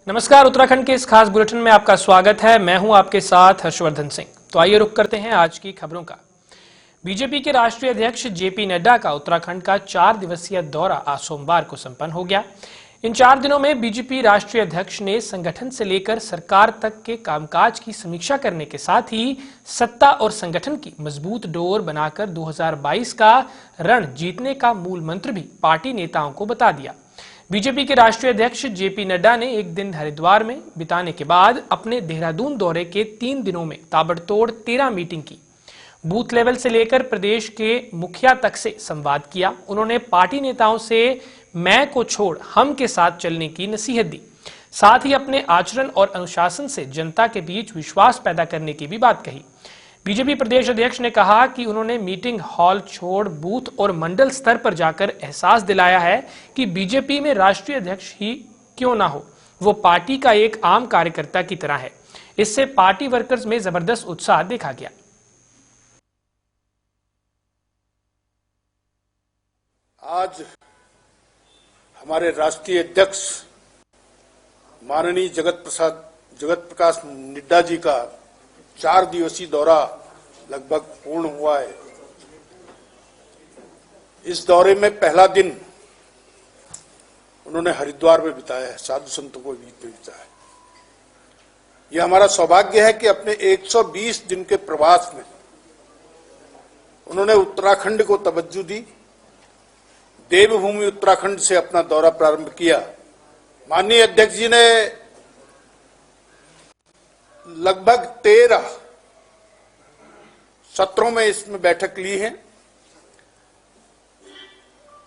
नमस्कार। उत्तराखंड के इस खास बुलेटिन में आपका स्वागत है। मैं हूं आपके साथ हर्षवर्धन सिंह। तो आइए रुक करते हैं आज की खबरों का। बीजेपी के राष्ट्रीय अध्यक्ष जेपी नड्डा का उत्तराखंड का 4 दिवसीय दौरा आज सोमवार को संपन्न हो गया। इन 4 दिनों में बीजेपी राष्ट्रीय अध्यक्ष ने संगठन से लेकर सरकार तक के कामकाज की समीक्षा करने के साथ ही सत्ता और संगठन की मजबूत डोर बनाकर 2022 का रण जीतने का मूल मंत्र भी पार्टी नेताओं को बता दिया। बीजेपी के राष्ट्रीय अध्यक्ष जेपी नड्डा ने एक दिन हरिद्वार में बिताने के बाद अपने देहरादून दौरे के 3 दिनों में ताबड़तोड़ 13 मीटिंग की। बूथ लेवल से लेकर प्रदेश के मुखिया तक से संवाद किया। उन्होंने पार्टी नेताओं से मैं को छोड़ हम के साथ चलने की नसीहत दी। साथ ही अपने आचरण और अनुशासन से जनता के बीच विश्वास पैदा करने की भी बात कही। बीजेपी प्रदेश अध्यक्ष ने कहा कि उन्होंने मीटिंग हॉल छोड़ बूथ और मंडल स्तर पर जाकर एहसास दिलाया है कि बीजेपी में राष्ट्रीय अध्यक्ष ही क्यों ना हो, वो पार्टी का एक आम कार्यकर्ता की तरह है। इससे पार्टी वर्कर्स में जबरदस्त उत्साह देखा गया। आज हमारे राष्ट्रीय अध्यक्ष माननीय जगत प्रकाश नड्डा जी का 4 दिवसीय दौरा लगभग पूर्ण हुआ है। इस दौरे में पहला दिन उन्होंने हरिद्वार में बिताया है, साधु संतों को बीच में बिताया है। यह हमारा सौभाग्य है कि अपने 120 दिन के प्रवास में उन्होंने उत्तराखंड को तवज्जो दी। देवभूमि उत्तराखंड से अपना दौरा प्रारंभ किया। माननीय अध्यक्ष जी ने लगभग 13 सत्रों में इसमें बैठक ली है।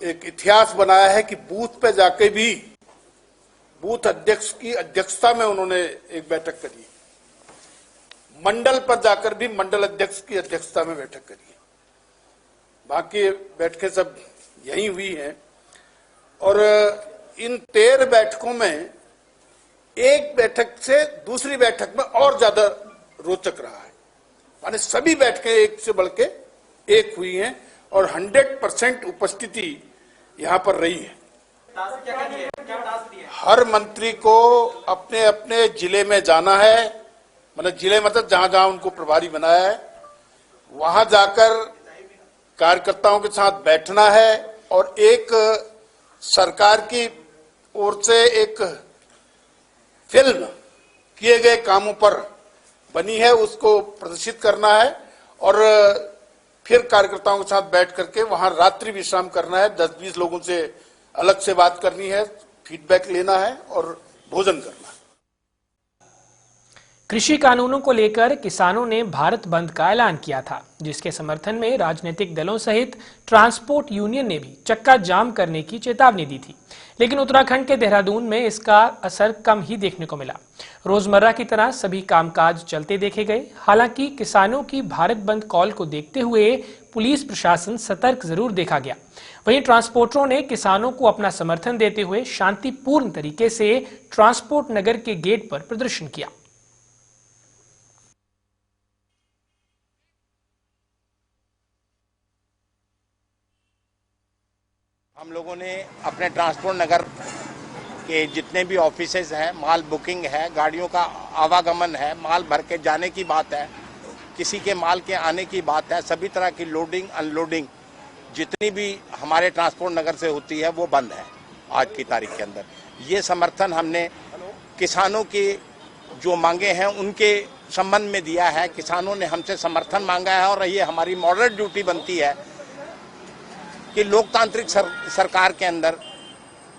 एक इतिहास बनाया है कि बूथ पे जाके भी बूथ अध्यक्ष की अध्यक्षता में उन्होंने एक बैठक करी। मंडल पर जाकर भी मंडल अध्यक्ष की अध्यक्षता में बैठक करी। बाकी बैठकें सब यही हुई हैं। और इन 13 बैठकों में एक बैठक से दूसरी बैठक में और ज्यादा रोचक रहा है। माने सभी बैठकें एक से बढ़ के एक हुई हैं और 100% उपस्थिति यहां पर रही है। हर मंत्री को अपने अपने जिले में जाना है, मतलब जिले मतलब जहां जहां उनको प्रभारी बनाया है, वहां जाकर कार्यकर्ताओं के साथ बैठना है और एक सरकार की ओर से एक फिल्म किए गए कामों पर बनी है, उसको प्रदर्शित करना है और फिर कार्यकर्ताओं के साथ बैठ करके वहां रात्रि विश्राम करना है। 10-20 लोगों से अलग से बात करनी है, फीडबैक लेना है और भोजन करना है। कृषि कानूनों को लेकर किसानों ने भारत बंद का ऐलान किया था, जिसके समर्थन में राजनीतिक दलों सहित ट्रांसपोर्ट यूनियन ने भी चक्का जाम करने की चेतावनी दी थी। लेकिन उत्तराखंड के देहरादून में इसका असर कम ही देखने को मिला। रोजमर्रा की तरह सभी कामकाज चलते देखे गए। हालांकि किसानों की भारत बंद कॉल को देखते हुए पुलिस प्रशासन सतर्क जरूर देखा गया। वहीं ट्रांसपोर्टरों ने किसानों को अपना समर्थन देते हुए शांतिपूर्ण तरीके से ट्रांसपोर्ट नगर के गेट पर प्रदर्शन किया। हम लोगों ने अपने ट्रांसपोर्ट नगर के जितने भी ऑफिसेज हैं, माल बुकिंग है, गाड़ियों का आवागमन है, माल भर के जाने की बात है, किसी के माल के आने की बात है, सभी तरह की लोडिंग अनलोडिंग जितनी भी हमारे ट्रांसपोर्ट नगर से होती है वो बंद है आज की तारीख के अंदर। ये समर्थन हमने किसानों की जो मांगे हैं उनके संबंध में दिया है। किसानों ने हमसे समर्थन मांगा है और ये हमारी मॉडल ड्यूटी बनती है कि लोकतांत्रिक सरकार के अंदर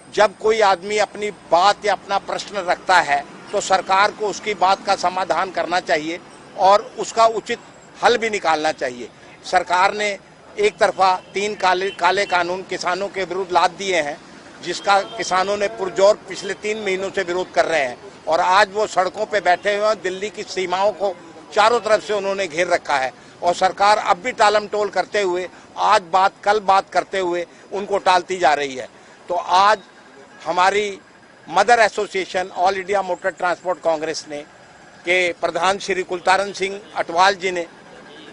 जब कोई आदमी अपनी बात या अपना प्रश्न रखता है तो सरकार को उसकी बात का समाधान करना चाहिए और उसका उचित हल भी निकालना चाहिए। सरकार ने एक तरफा 3 काले कानून किसानों के विरुद्ध लाद दिए हैं, जिसका किसानों ने पुरजोर पिछले 3 महीनों से विरोध कर रहे हैं और आज वो सड़कों पे बैठे हुए हैं। दिल्ली की सीमाओं को चारों तरफ से उन्होंने घेर रखा है और सरकार अब भी टालम टोल करते हुए आज बात कल बात करते हुए उनको टालती जा रही है। तो आज हमारी mother association all India motor transport Congress ने के प्रधान श्री कुलतारन सिंह अटवाल जी ने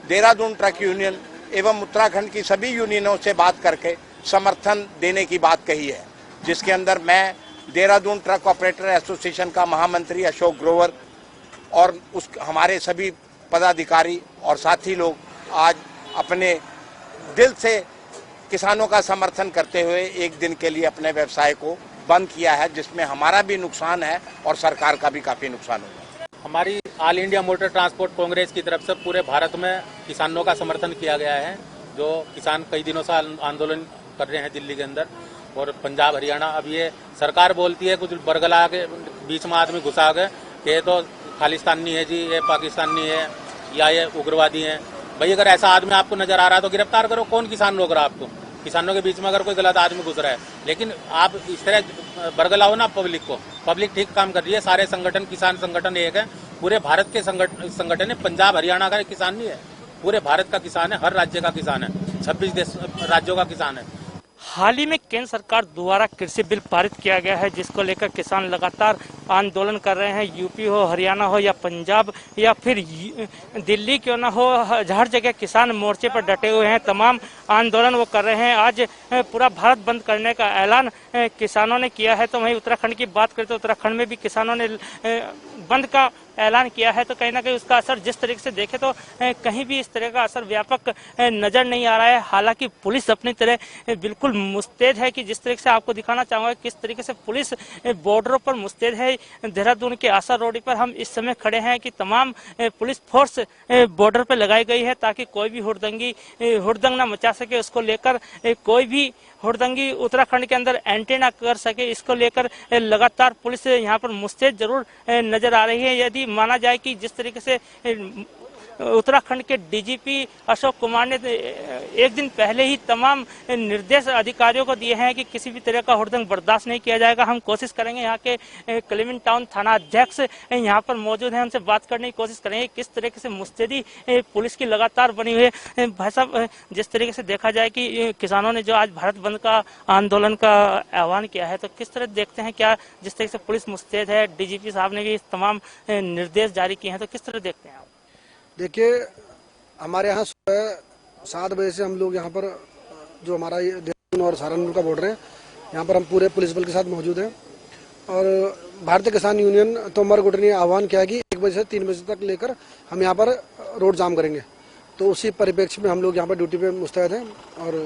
देहरादून ट्रक यूनियन एवं उत्तराखंड की सभी यूनियनों से बात करके समर्थन देने की बात कही है, जिसके अंदर मैं देहरादून ट्रक ऑपरेटर एसोसिएशन का महामंत्री अशोक ग्रोवर और हमारे सभी पदाधिकारी और साथी लोग आज अपने दिल से किसानों का समर्थन करते हुए एक दिन के लिए अपने व्यवसाय को बंद किया है, जिसमें हमारा भी नुकसान है और सरकार का भी काफी नुकसान होगा। हमारी all India motor transport Congress की तरफ से पूरे भारत में किसानों का समर्थन किया गया है। जो किसान कई दिनों से आंदोलन कर रहे हैं दिल्ली के अंदर और पंजाब हरियाणा, अब ये सरकार बोलती है कुछ बरगला के बीच में आदमी घुसा गए कि ये तो खालिस्तानी है जी, ये पाकिस्तानी है या ये उग्रवादी है। भाई अगर ऐसा आदमी आपको नजर आ रहा है तो गिरफ्तार करो। कौन किसान रोक रहा है आपको? किसानों के बीच में अगर कोई गलत आदमी घुस रहा है, लेकिन आप इस तरह बरगलाओ ना पब्लिक को। पब्लिक ठीक काम कर रही है। सारे संगठन, किसान संगठन एक है, पूरे भारत के संगठन है। पंजाब हरियाणा का किसान नहीं है, पूरे भारत का किसान है, हर राज्य का किसान है, 26 राज्यों का किसान है। हाल ही में केंद्र सरकार द्वारा कृषि बिल पारित किया गया है, जिसको लेकर किसान लगातार आंदोलन कर रहे हैं। यूपी हो, हरियाणा हो या पंजाब या फिर दिल्ली क्यों ना हो, हर जगह किसान मोर्चे पर डटे हुए हैं। तमाम आंदोलन वो कर रहे हैं। आज पूरा भारत बंद करने का ऐलान किसानों ने किया है। तो वहीं उत्तराखंड की बात करें तो उत्तराखंड में भी किसानों ने बंद का ऐलान किया है। तो कहीं ना कहीं उसका असर जिस तरीके से देखे तो कहीं भी इस तरह का असर व्यापक नजर नहीं आ रहा है। हालांकि पुलिस अपनी तरह बिल्कुल मुस्तैद है कि जिस तरीके से आपको दिखाना चाहूंगा किस तरीके से पुलिस बॉर्डरों पर मुस्तैद है। देहरादून के आशा रोड पर हम इस समय खड़े हैं कि तमाम पुलिस फोर्स बॉर्डर पर लगाई गई है ताकि कोई भी हुड़दंग न मचा सके। उसको लेकर कोई भी हुड़दंगी उत्तराखंड के अंदर एंट्री ना कर सके, इसको लेकर लगातार पुलिस यहाँ पर मुस्तैद जरूर नजर आ रही है। यदि माना जाए कि जिस तरीके से उत्तराखंड के डीजीपी अशोक कुमार ने एक दिन पहले ही तमाम निर्देश अधिकारियों को दिए हैं कि किसी भी तरह का हुड़दंग बर्दाश्त नहीं किया जाएगा। हम कोशिश करेंगे, यहाँ के क्लेमेंट टाउन थाना अध्यक्ष यहाँ पर मौजूद हैं, उनसे बात करने की कोशिश करेंगे किस तरीके से मुस्तैदी पुलिस की लगातार बनी हुई है। भाई साहब, जिस तरीके से देखा जाए कि किसानों ने जो आज भारत बंद का आंदोलन का आह्वान किया है, तो किस तरह देखते हैं? क्या जिस तरीके से पुलिस मुस्तैद है, डीजीपी साहब ने भी तमाम निर्देश जारी किए हैं, तो किस तरह देखते हैं आप? देखिए, हमारे यहाँ सुबह 7 बजे से हम लोग यहाँ पर जो हमारा देहरादून और सहारनपुर का बॉर्डर है, यहाँ पर हम पूरे पुलिस बल के साथ मौजूद हैं। और भारतीय किसान यूनियन तोमर गुट ने आह्वान किया कि 1 बजे से 3 बजे तक लेकर हम यहाँ पर रोड जाम करेंगे। तो उसी परिप्रेक्ष्य में हम लोग यहाँ पर ड्यूटी पे मुस्तैद हैं और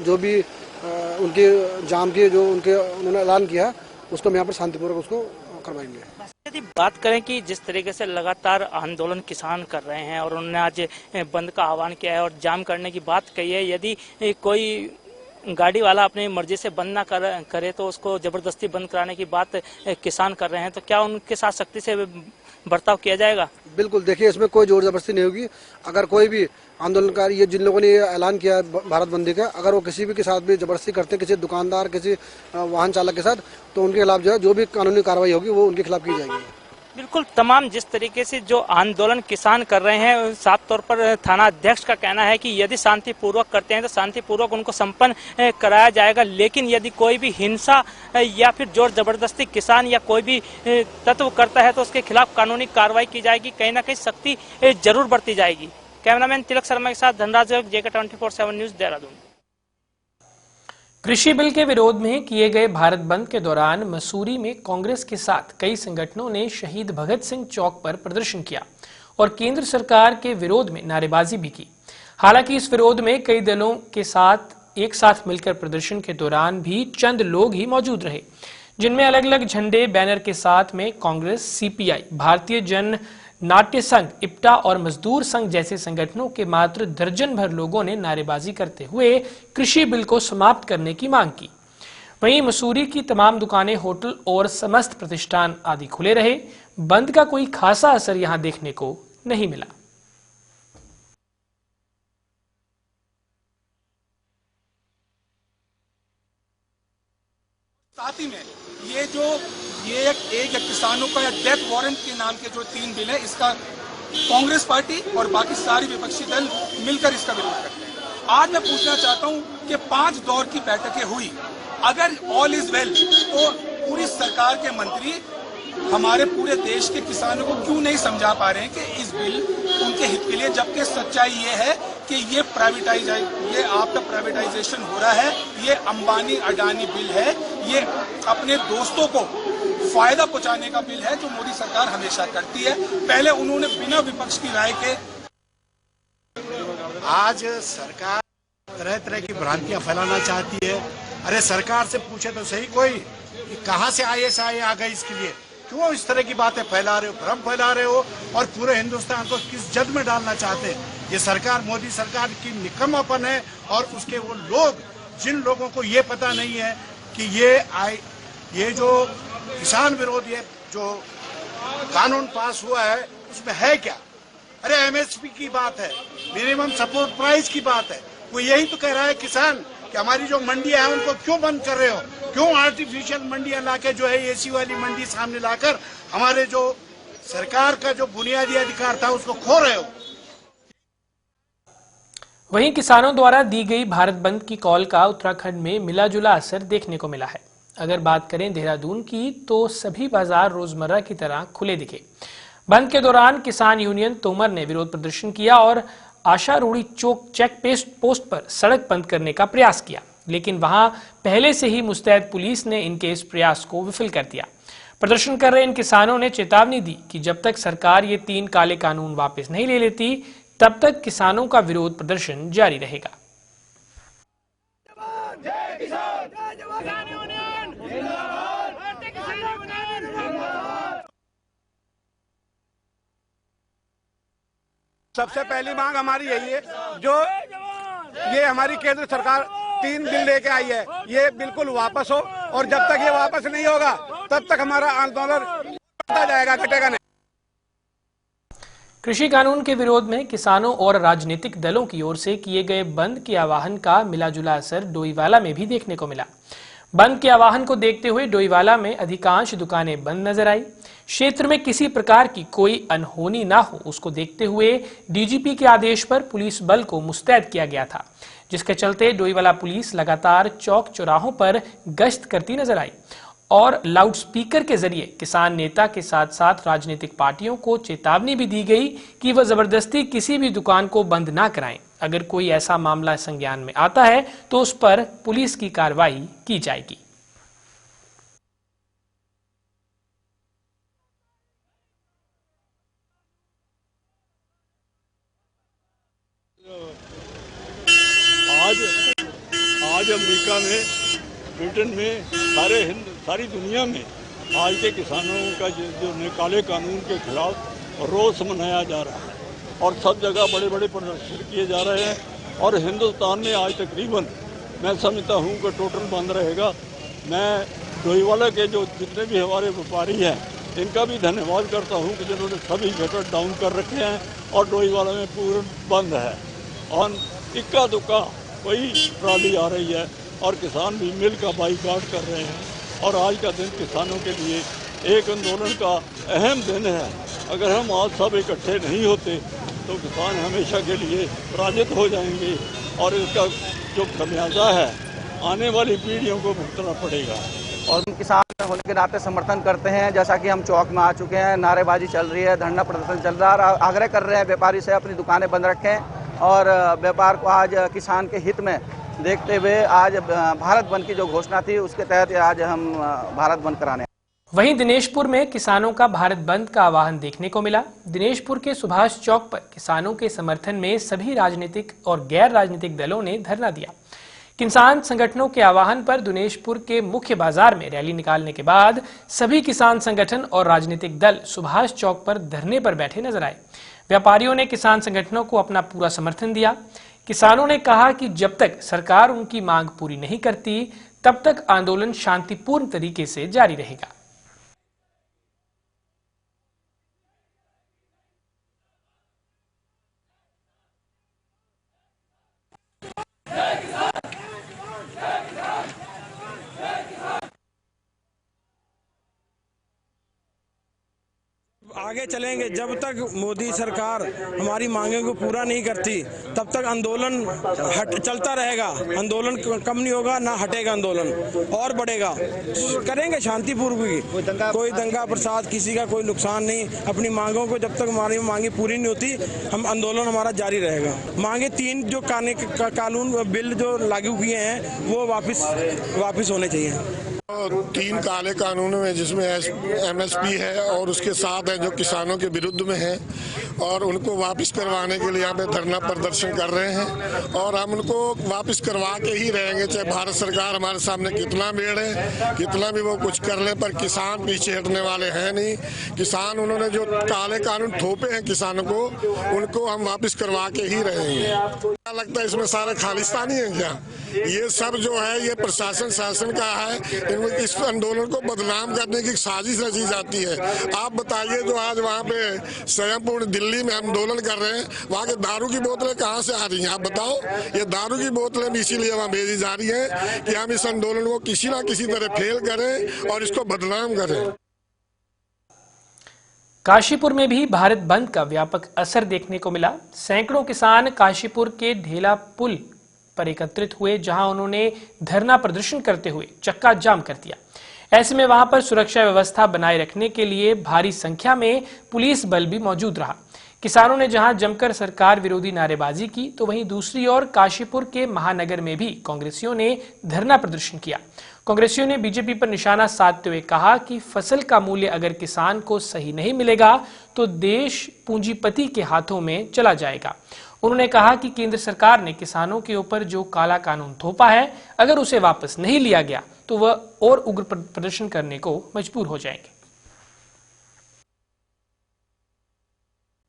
जो भी उनके जाम की जो उन्होंने ऐलान किया उसको हम यहाँ पर शांतिपूर्वक उसको करवाएंगे। यदि बात करें कि जिस तरीके से लगातार आंदोलन किसान कर रहे हैं और उन्होंने आज बंद का आह्वान किया है और जाम करने की बात कही है, यदि कोई गाड़ी वाला अपनी मर्जी से बंद ना करे तो उसको जबरदस्ती बंद कराने की बात किसान कर रहे हैं, तो क्या उनके साथ सख्ती से बर्ताव किया जाएगा? बिल्कुल, देखिए, इसमें कोई जोर जबरदस्ती नहीं होगी। अगर कोई भी आंदोलनकारी, ये जिन लोगों ने ये ऐलान किया है भारत बंदी का, अगर वो किसी भी के साथ भी जबरदस्ती करते हैं, किसी दुकानदार, किसी वाहन चालक के साथ, तो उनके खिलाफ जो भी कानूनी कार्रवाई होगी वो उनके खिलाफ की जाएगी। बिल्कुल, तमाम जिस तरीके से जो आंदोलन किसान कर रहे हैं, साफ तौर पर थाना अध्यक्ष का कहना है कि यदि शांतिपूर्वक करते हैं तो शांतिपूर्वक उनको संपन्न कराया जाएगा। लेकिन यदि कोई भी हिंसा या फिर जोर जबरदस्ती किसान या कोई भी तत्व करता है तो उसके खिलाफ कानूनी कार्रवाई की जाएगी, कहीं ना कहीं सख्ती जरूर बरती जाएगी। कैमरामैन तिलक शर्मा के साथ धनराज जेके 24/7 न्यूज, देहरादून। कृषि बिल के विरोध में किए गए भारत बंद के दौरान मसूरी में कांग्रेस के साथ कई संगठनों ने शहीद भगत सिंह चौक पर प्रदर्शन किया और केंद्र सरकार के विरोध में नारेबाजी भी की। हालांकि इस विरोध में कई दलों के साथ एक साथ मिलकर प्रदर्शन के दौरान भी चंद लोग ही मौजूद रहे, जिनमें अलग अलग झंडे बैनर के साथ में कांग्रेस, सीपीआई, भारतीय जन नाट्य संघ, इप्टा और मजदूर संघ जैसे संगठनों के मात्र दर्जन भर लोगों ने नारेबाजी करते हुए कृषि बिल को समाप्त करने की मांग की। वहीं मसूरी की तमाम दुकानें, होटल और समस्त प्रतिष्ठान आदि खुले रहे। बंद का कोई खासा असर यहां देखने को नहीं मिला। साथ ही में ये एक किसानों का या डेथ वारंट के नाम के जो 3 बिल है, इसका कांग्रेस पार्टी और बाकी सारी विपक्षी दल मिलकर इसका विरोध करते हैं। आज मैं पूछना चाहता हूं कि 5 दौर की बैठकें हुई, अगर ऑल इज वेल तो पूरी सरकार के मंत्री हमारे पूरे देश के किसानों को क्यों नहीं समझा पा रहे हैं कि इस बिल उनके हित के लिए, जबकि सच्चाई ये है कि ये आपका प्राइवेटाइजेशन हो रहा है, ये अंबानी अडानी बिल है, ये अपने दोस्तों को फायदा पहुंचाने का बिल है जो मोदी सरकार हमेशा करती है। पहले उन्होंने बिना विपक्ष की राय के आज सरकार तरह तरह की भ्रांतियां फैलाना चाहती है। अरे सरकार से पूछे तो सही कोई कि कहां से ISI आ गई, इसके लिए क्यों इस तरह की बातें फैला रहे हो, भ्रम फैला रहे हो और पूरे हिंदुस्तान को किस जद में डालना चाहते हैं। ये सरकार मोदी सरकार की निकम्मापन है और उसके वो लोग जिन लोगों को ये पता नहीं है कि ये जो किसान विरोधी है जो कानून पास हुआ है उसमें है क्या। अरे MSP की बात है, मिनिमम सपोर्ट प्राइस की बात है। वो यही तो कह रहा है किसान कि हमारी जो मंडियां हैं उनको क्यों बंद कर रहे हो, क्यों आर्टिफिशियल मंडियां लाके जो है AC वाली मंडी सामने लाकर हमारे जो सरकार का जो बुनियादी अधिकार था उसको खो रहे हो। वहीं किसानों द्वारा दी गई भारत बंद की कॉल का उत्तराखंड में मिला-जुला असर देखने को मिला है। अगर बात करें देहरादून की तो सभी बाजार रोजमर्रा की तरह खुले दिखे। बंद के दौरान किसान यूनियन तोमर ने विरोध प्रदर्शन किया और आशारूढ़ी चौक चेक पोस्ट पर सड़क बंद करने का प्रयास किया, लेकिन वहां पहले से ही मुस्तैद पुलिस ने इनके इस प्रयास को विफल कर दिया। प्रदर्शन कर रहे इन किसानों ने चेतावनी दी कि जब तक सरकार ये 3 काले कानून वापस नहीं ले लेती तब तक किसानों का विरोध प्रदर्शन जारी रहेगा। सबसे पहली मांग हमारी यही है, जो ये हमारी केंद्र सरकार 3 बिल लेके आई है ये बिल्कुल वापस हो और जब तक ये वापस नहीं होगा तब तक हमारा आंदोलन बढ़ता जाएगा, घटेगा नहीं। कृषि कानून के विरोध में किसानों और राजनीतिक दलों की ओर से किए गए बंद के आह्वान का मिलाजुला असर डोईवाला में भी देखने को मिला। बंद के आह्वान को देखते हुए डोईवाला में अधिकांश दुकानें बंद नजर आई। क्षेत्र में किसी प्रकार की कोई अनहोनी ना हो उसको देखते हुए DGP के आदेश पर पुलिस बल को मुस्तैद किया गया था, जिसके चलते डोईवाला पुलिस लगातार चौक चौराहों पर गश्त करती नजर आई और लाउडस्पीकर के जरिए किसान नेता के साथ साथ राजनीतिक पार्टियों को चेतावनी भी दी गई कि वह जबरदस्ती किसी भी दुकान को बंद ना कराएं। अगर कोई ऐसा मामला संज्ञान में आता है तो उस पर पुलिस की कार्रवाई की जाएगी। आज अमेरिका में, ब्रिटेन में, सारी दुनिया में आज के किसानों का जो काले कानून के खिलाफ रोष मनाया जा रहा है और सब जगह बड़े बड़े प्रदर्शन किए जा रहे हैं और हिंदुस्तान में आज तकरीबन मैं समझता हूँ कि टोटल बंद रहेगा। मैं डोईवाला के जो जितने भी हमारे व्यापारी हैं इनका भी धन्यवाद करता हूँ कि जिन्होंने सभी शटर डाउन कर रखे हैं और डोईवाला में पूर्ण बंद है और इक्का दुक्का कोई ट्राली आ रही है और किसान भी मिल का बाईकाट कर रहे हैं और आज का दिन किसानों के लिए एक आंदोलन का अहम दिन है। अगर हम आज सब इकट्ठे नहीं होते तो किसान हमेशा के लिए पराजित हो जाएंगे और इसका जो खमियाजा है आने वाली पीढ़ियों को भुगतना पड़ेगा। और हम किसान होने के नाते समर्थन करते हैं, जैसा कि हम चौक में आ चुके हैं, नारेबाजी चल रही है, धरना प्रदर्शन चल रहा है और आग्रह कर रहे हैं व्यापारी से अपनी दुकानें बंद रखें और व्यापार को आज किसान के हित में देखते हुए आज भारत बंद की जो घोषणा थी उसके तहत आज हम भारत बंद कराने। वहीं दिनेशपुर में किसानों का भारत बंद का आह्वान देखने को मिला। दिनेशपुर के सुभाष चौक पर किसानों के समर्थन में सभी राजनीतिक और गैर राजनीतिक दलों ने धरना दिया। किसान संगठनों के आह्वान पर दिनेशपुर के मुख्य बाजार में रैली निकालने के बाद सभी किसान संगठन और राजनीतिक दल सुभाष चौक पर धरने पर बैठे नजर आए। व्यापारियों ने किसान संगठनों को अपना पूरा समर्थन दिया। किसानों ने कहा कि जब तक सरकार उनकी मांग पूरी नहीं करती तब तक आंदोलन शांतिपूर्ण तरीके से जारी रहेगा। आगे चलेंगे। जब तक मोदी सरकार हमारी मांगों को पूरा नहीं करती तब तक आंदोलन चलता रहेगा। आंदोलन कम नहीं होगा, ना हटेगा, आंदोलन और बढ़ेगा। करेंगे शांतिपूर्वक, कोई दंगा प्रसाद, किसी का कोई नुकसान नहीं। अपनी मांगों को जब तक हमारी मांगे पूरी नहीं होती हम आंदोलन हमारा जारी रहेगा। मांगे 3 जो कानून बिल जो लागू किए हैं वो वापस होने चाहिए। तीन काले कानूनों में जिसमें MSP है और उसके साथ है जो किसानों के विरुद्ध में है और उनको वापस करवाने के लिए यहाँ पे धरना प्रदर्शन कर रहे हैं और हम उनको वापस करवा के ही रहेंगे, चाहे भारत सरकार हमारे सामने कितना बेड़ है, कितना भी वो कुछ कर ले, पर किसान पीछे हटने वाले हैं नहीं। किसान उन्होंने जो काले कानून थोपे हैं किसानों को, उनको हम वापस करवा के ही रहेंगे। क्या लगता है इसमें सारे खालिस्तानी हैं क्या? ये सब जो है ये प्रशासन शासन का है, इस आंदोलन को बदनाम करने की साजिश रची जाती है। आप बताइए जो आज वहाँ पे स्वयंपूर्ण दिल्ली में आंदोलन कर रहे हैं, वहाँ के दारू की बोतलें कहाँ से आ रही हैं? आप बताओ। ये दारू की बोतलें भी इसीलिए वहाँ भेजी जा रही हैं कि हम इस आंदोलन को किसी ना किसी तरह फेल करें और इसको बदनाम करें। काशीपुर में भी भारत बंद का व्यापक असर देखने को मिला। सैकड़ों किसान काशीपुर के ढेला पुल पर एकत्रित हुए, जहां उन्होंने धरना प्रदर्शन करते हुए चक्का जाम कर दिया। ऐसे में वहां पर सुरक्षा व्यवस्था बनाए रखने के लिए भारी संख्या में पुलिस बल भी मौजूद रहा। किसानों ने जहां जमकर सरकार विरोधी नारेबाजी की, तो वहीं दूसरी ओर काशीपुर के महानगर में भी कांग्रेसियों ने धरना प्रदर्शन किया। कांग्रेसियों ने बीजेपी पर निशाना साधते हुए कहा कि फसल का मूल्य अगर किसान को सही नहीं मिलेगा तो देश पूंजीपति के हाथों में चला जाएगा। उन्होंने कहा कि केंद्र सरकार ने किसानों के ऊपर जो काला कानून थोपा है, अगर उसे वापस नहीं लिया गया तो वह और उग्र प्रदर्शन करने को मजबूर हो जाएंगे।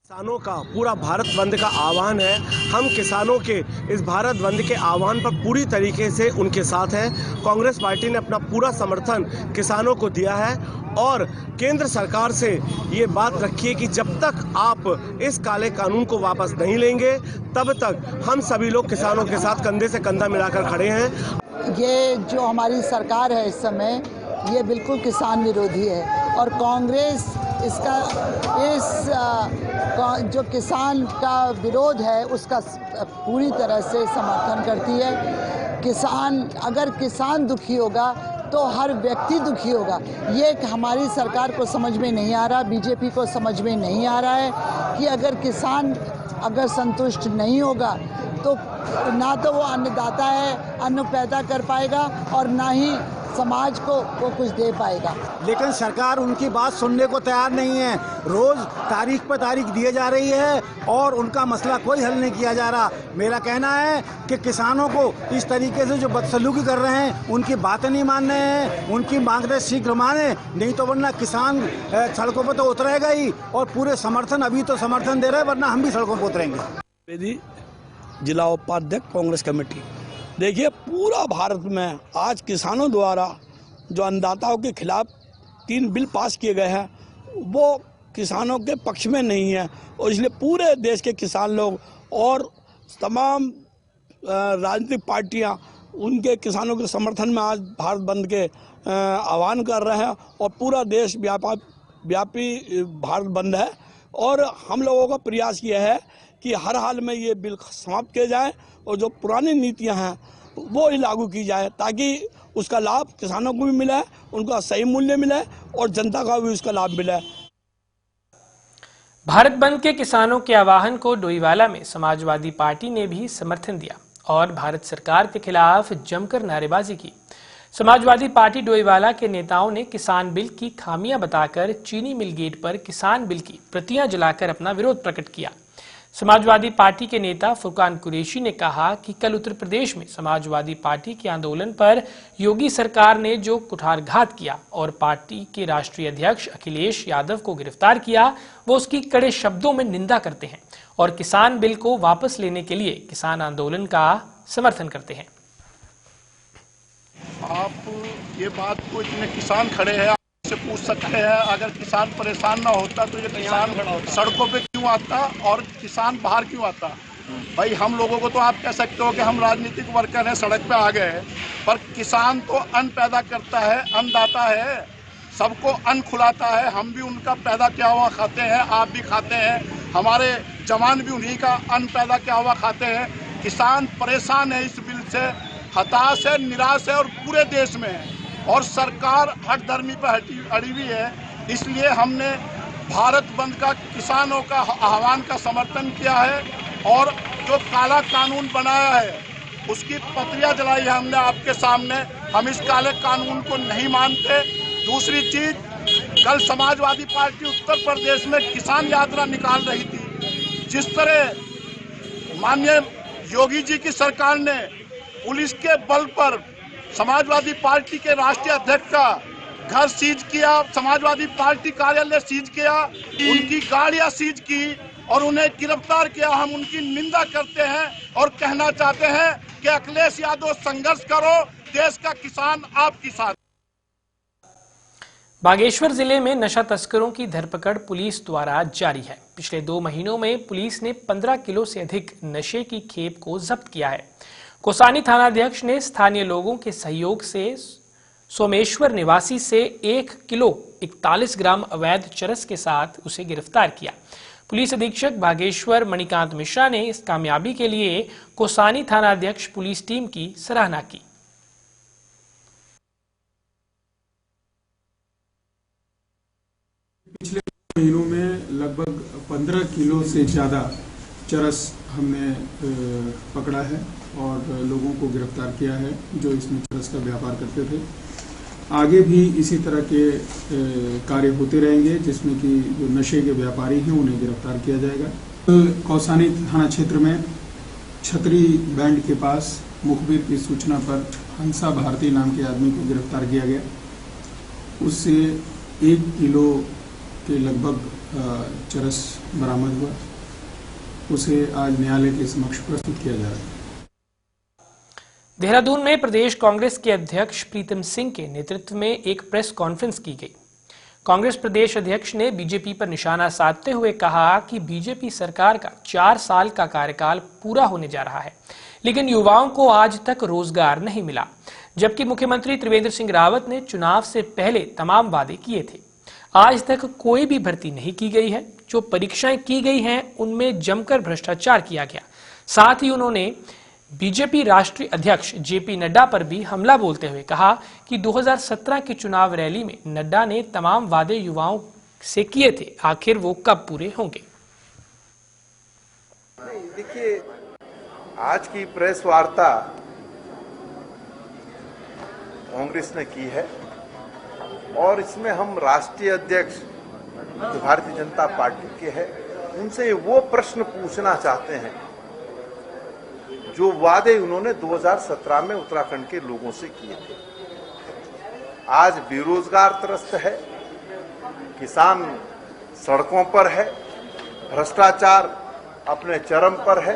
किसानों का पूरा भारत बंद का आह्वान है। हम किसानों के इस भारत बंद के आह्वान पर पूरी तरीके से उनके साथ हैं। कांग्रेस पार्टी ने अपना पूरा समर्थन किसानों को दिया है और केंद्र सरकार से ये बात रखी है कि जब तक आप इस काले कानून को वापस नहीं लेंगे तब तक हम सभी लोग किसानों के साथ कंधे से कंधा मिलाकर खड़े हैं। ये जो हमारी सरकार है इस समय, ये बिल्कुल किसान विरोधी है और कांग्रेस इसका जो किसान का विरोध है उसका पूरी तरह से समर्थन करती है। अगर किसान दुखी होगा तो हर व्यक्ति दुखी होगा। ये हमारी सरकार को समझ में नहीं आ रहा, बीजेपी को समझ में नहीं आ रहा है कि अगर किसान संतुष्ट नहीं होगा तो ना तो वो अन्नदाता है, अन्न पैदा कर पाएगा और ना ही समाज को वो कुछ दे पाएगा। लेकिन सरकार उनकी बात सुनने को तैयार नहीं है। रोज तारीख पर तारीख दिए जा रही है और उनका मसला कोई हल नहीं किया जा रहा। मेरा कहना है कि किसानों को इस तरीके से जो बदसलूकी कर रहे हैं उनकी बातें नहीं मान रहे हैं, उनकी मांगें शीघ्र माने, नहीं तो वरना किसान सड़कों पर तो उतरेगा ही और पूरे समर्थन अभी तो समर्थन दे रहे हैं, वरना हम भी सड़कों पर उतरेंगे। जिला उपाध्यक्ष कांग्रेस कमेटी। देखिए, पूरा भारत में आज किसानों द्वारा जो अन्नदाताओं के खिलाफ 3 बिल पास किए गए हैं वो किसानों के पक्ष में नहीं है और इसलिए पूरे देश के किसान लोग और तमाम राजनीतिक पार्टियां उनके किसानों के समर्थन में आज भारत बंद के आह्वान कर रहे हैं और पूरा देश व्यापी भारत बंद है। और हम लोगों का प्रयास ये है कि हर हाल में ये बिल समाप्त किए जाए और जो पुरानी नीतियां हैं वो ही लागू की जाए ताकि उसका लाभ किसानों को भी मिले, उनका सही मूल्य मिले और जनता का भी उसका लाभ मिले। भारत बंद के किसानों के आह्वान को डोईवाला में समाजवादी पार्टी ने भी समर्थन दिया और भारत सरकार के खिलाफ जमकर नारेबाजी की। समाजवादी पार्टी डोईवाला के नेताओं ने किसान बिल की खामियां बताकर चीनी मिल गेट पर किसान बिल की प्रतियां जलाकर अपना विरोध प्रकट किया। समाजवादी पार्टी के नेता फुरकान कुरैशी ने कहा कि कल उत्तर प्रदेश में समाजवादी पार्टी के आंदोलन पर योगी सरकार ने जो कुठारघात किया और पार्टी के राष्ट्रीय अध्यक्ष अखिलेश यादव को गिरफ्तार किया, वो उसकी कड़े शब्दों में निंदा करते हैं और किसान बिल को वापस लेने के लिए किसान आंदोलन का समर्थन करते हैं। आप ये बात को इतने किसान खड़े हैं से पूछ सकते हैं, अगर किसान परेशान ना होता तो ये किसान सड़कों पे क्यों आता और किसान बाहर क्यों आता? भाई हम लोगों को तो आप कह सकते हो कि हम राजनीतिक वर्कर हैं, सड़क पे आ गए हैं, पर किसान तो अन्न पैदा करता है, अन्नदाता है, सबको अन्न खुलाता है। हम भी उनका पैदा किया हुआ खाते हैं, आप भी खाते हैं, हमारे जवान भी उन्हीं का अन्न पैदा किया हुआ खाते हैं। किसान परेशान है इस बिल से, हताश है, निराश है और पूरे देश में है और सरकार हठधर्मी पर अड़ी हुई है। इसलिए हमने भारत बंद का किसानों का आह्वान का समर्थन किया है और जो काला कानून बनाया है उसकी पत्रियां जलाई है हमने आपके सामने। हम इस काले कानून को नहीं मानते। दूसरी चीज, कल समाजवादी पार्टी उत्तर प्रदेश में किसान यात्रा निकाल रही थी। जिस तरह माननीय योगी जी की सरकार ने पुलिस के बल पर समाजवादी पार्टी के राष्ट्रीय अध्यक्ष का घर सीज किया, समाजवादी पार्टी कार्यालय सीज किया, उनकी गाड़ियां सीज की और उन्हें गिरफ्तार किया, हम उनकी निंदा करते हैं और कहना चाहते हैं कि अखिलेश यादव संघर्ष करो, देश का किसान आपके साथ। बागेश्वर जिले में नशा तस्करों की धरपकड़ पुलिस द्वारा जारी है। पिछले 2 महीनों में पुलिस ने 15 किलो से अधिक नशे की खेप को जब्त किया है। कोसानी थानाध्यक्ष ने स्थानीय लोगों के सहयोग से सोमेश्वर निवासी से 1 किलो 41 ग्राम अवैध चरस के साथ उसे गिरफ्तार किया। पुलिस अधीक्षक बागेश्वर मणिकांत मिश्रा ने इस कामयाबी के लिए कोसानी थानाध्यक्ष पुलिस टीम की सराहना की। पिछले महीनों में लगभग 15 किलो से ज़्यादा चरस हमने पकड़ा है और लोगों को गिरफ्तार किया है जो इसमें चरस का व्यापार करते थे। आगे भी इसी तरह के कार्य होते रहेंगे जिसमें कि जो नशे के व्यापारी हैं उन्हें गिरफ्तार किया जाएगा। कौसानी थाना क्षेत्र में छतरी बैंड के पास मुखबिर की सूचना पर हंसा भारती नाम के आदमी को गिरफ्तार किया गया। उससे 1 किलो के लगभग चरस बरामद हुआ। उसे आज न्यायालय के समक्ष प्रस्तुत किया जा रहा है। देहरादून में प्रदेश कांग्रेस के अध्यक्ष प्रीतम सिंह के नेतृत्व में एक प्रेस कॉन्फ्रेंस की गई। कांग्रेस प्रदेश अध्यक्ष ने बीजेपी पर निशाना साधते हुए कहा कि बीजेपी सरकार का 4 साल का कार्यकाल पूरा होने जा रहा है, लेकिन युवाओं को आज तक रोजगार नहीं मिला, जबकि मुख्यमंत्री त्रिवेंद्र सिंह रावत ने चुनाव से पहले तमाम वादे किए थे। आज तक कोई भी भर्ती नहीं की गई है। जो परीक्षाएं की गई हैं उनमें जमकर भ्रष्टाचार किया गया। साथ ही उन्होंने बीजेपी राष्ट्रीय अध्यक्ष जेपी नड्डा पर भी हमला बोलते हुए कहा कि 2017 की चुनाव रैली में नड्डा ने तमाम वादे युवाओं से किए थे, आखिर वो कब पूरे होंगे। देखिए, आज की प्रेस वार्ता कांग्रेस ने की है और इसमें हम राष्ट्रीय अध्यक्ष जो भारतीय जनता पार्टी के हैं उनसे वो प्रश्न पूछना चाहते हैं जो वादे उन्होंने 2017 में उत्तराखंड के लोगों से किए थे। आज बेरोजगार त्रस्त है, किसान सड़कों पर है, भ्रष्टाचार अपने चरम पर है।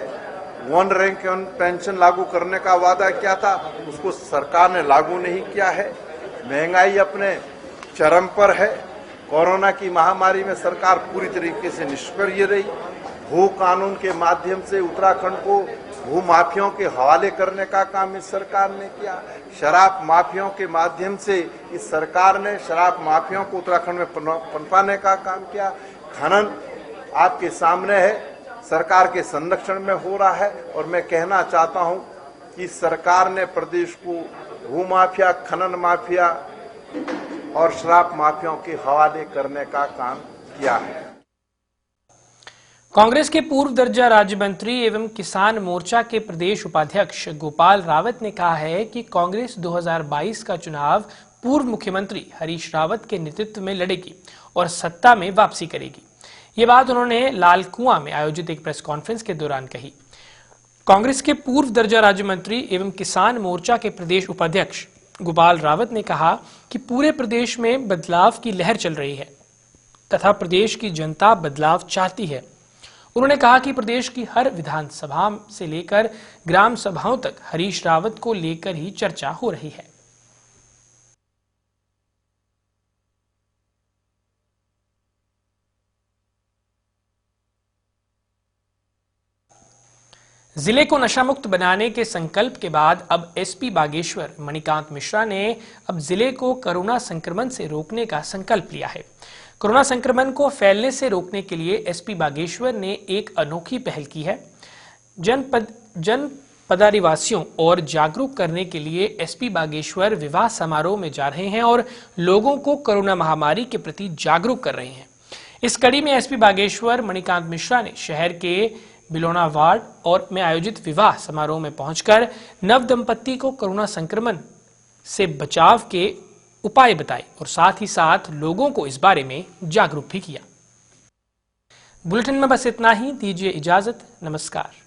1 रैंक पेंशन लागू करने का वादा किया था, उसको सरकार ने लागू नहीं किया है। महंगाई अपने चरम पर है। कोरोना की महामारी में सरकार पूरी तरीके से निष्क्रिय रही। भू कानून के माध्यम से उत्तराखंड को भू माफियाओं के हवाले करने का काम इस सरकार ने किया। शराब माफियाओं के माध्यम से इस सरकार ने शराब माफियाओं को उत्तराखंड में पनपाने का काम किया। खनन आपके सामने है, सरकार के संरक्षण में हो रहा है और मैं कहना चाहता हूं कि सरकार ने प्रदेश को भू माफिया, खनन माफिया और शराब माफियाओं के हवाले करने का काम किया है। कांग्रेस के पूर्व दर्जा राज्य मंत्री एवं किसान मोर्चा के प्रदेश उपाध्यक्ष गोपाल रावत ने कहा है कि कांग्रेस 2022 का चुनाव पूर्व मुख्यमंत्री हरीश रावत के नेतृत्व में लड़ेगी और सत्ता में वापसी करेगी। ये बात उन्होंने लालकुआं में आयोजित एक प्रेस कॉन्फ्रेंस के दौरान कही। कांग्रेस के पूर्व दर्जा राज्य मंत्री एवं किसान मोर्चा के प्रदेश उपाध्यक्ष गोपाल रावत ने कहा कि पूरे प्रदेश में बदलाव की लहर चल रही है तथा प्रदेश की जनता बदलाव चाहती है। उन्होंने कहा कि प्रदेश की हर विधानसभा से लेकर ग्राम सभाओं तक हरीश रावत को लेकर ही चर्चा हो रही है। जिले को नशा मुक्त बनाने के संकल्प के बाद अब एसपी बागेश्वर मणिकांत मिश्रा ने अब जिले को कोरोना संक्रमण से रोकने का संकल्प लिया है। कोरोना संक्रमण को फैलने से रोकने के लिए एसपी बागेश्वर ने एक अनोखी पहल की है। जनपदारिवासियों और जागरूक करने के लिए एसपी बागेश्वर विवाह समारोह में जा रहे हैं और लोगों को कोरोना महामारी के प्रति जागरूक कर रहे हैं। इस कड़ी में एसपी बागेश्वर मणिकांत मिश्रा ने शहर के बिलोना वार्ड और में आयोजित विवाह समारोह में पहुंचकर नव दंपत्ति को कोरोना संक्रमण से बचाव के उपाय बताए और साथ ही साथ लोगों को इस बारे में जागरूक भी किया। बुलेटिन में बस इतना ही, दीजिए इजाजत, नमस्कार।